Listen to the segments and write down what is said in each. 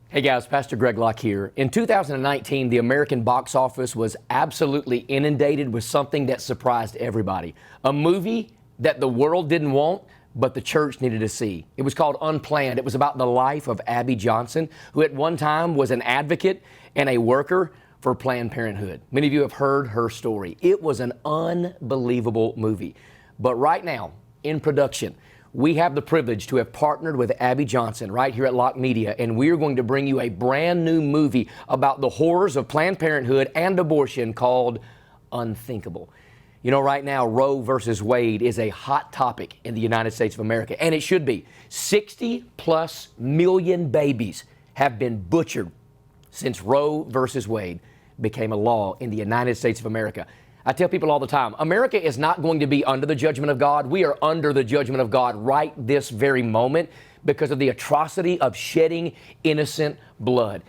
Hey guys, Pastor Greg Locke here. In 2019, the American box office was absolutely inundated with something that surprised everybody. A movie that the world didn't want, but the church needed to see. It was called Unplanned. It was about the life of Abby Johnson, who at one time was an advocate and a worker for Planned Parenthood. Many of you have heard her story. It was an unbelievable movie. But right now, in production, we have the privilege to have partnered with Abby Johnson right here at Locke Media, and we are going to bring you a brand new movie about the horrors of Planned Parenthood and abortion called Unthinkable. You know, right now, Roe versus Wade is a hot topic in the United States of America, and it should be. 60+ million babies have been butchered since Roe versus Wade became a law in the United States of America. I tell people all the time, America is not going to be under the judgment of God. We are under the judgment of God right this very moment because of the atrocity of shedding innocent blood.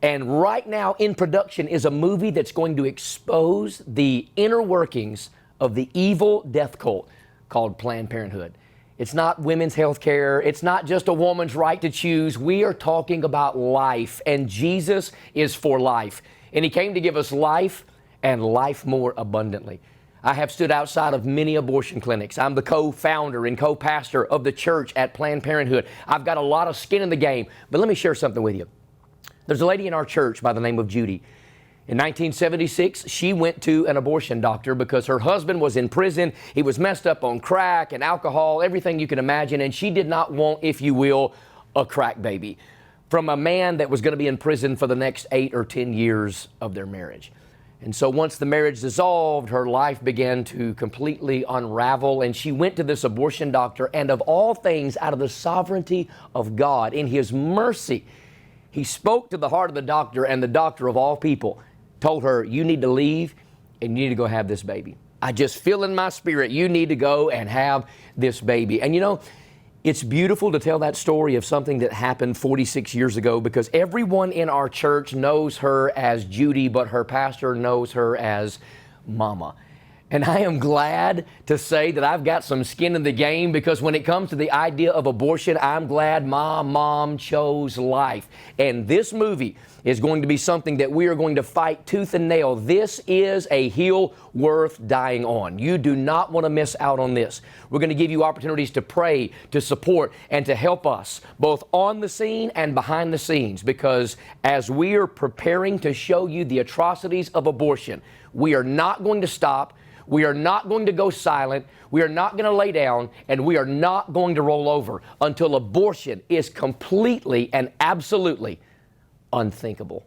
And right now in production is a movie that's going to expose the inner workings of the evil death cult called Planned Parenthood. It's not women's health care. It's not just a woman's right to choose. We are talking about life, and Jesus is for life. And He came to give us life and life more abundantly. I have stood outside of many abortion clinics. I'm the co-founder and co-pastor of the church at Planned Parenthood. I've got a lot of skin in the game, but let me share something with you. There's a lady in our church by the name of Judy. In 1976, she went to an abortion doctor because her husband was in prison. He was messed up on crack and alcohol, everything you can imagine, and she did not want, if you will, a crack baby from a man that was going to be in prison for the next 8 or 10 years of their marriage. And so once the marriage dissolved, her life began to completely unravel, and she went to this abortion doctor, and of all things, out of the sovereignty of God, in His mercy, He spoke to the heart of the doctor, and the doctor of all people told her, you need to leave and you need to go have this baby. I just feel in my spirit, you need to go and have this baby. And you know, it's beautiful to tell that story of something that happened 46 years ago because everyone in our church knows her as Judy, but her pastor knows her as Mama. And I am glad to say that I've got some skin in the game because when it comes to the idea of abortion, I'm glad my mom chose life. And this movie is going to be something that we are going to fight tooth and nail. This is a hill worth dying on. You do not want to miss out on this. We're going to give you opportunities to pray, to support, and to help us both on the scene and behind the scenes because as we are preparing to show you the atrocities of abortion, we are not going to stop. We are not going to go silent. We are not going to lay down, and we are not going to roll over until abortion is completely and absolutely unthinkable.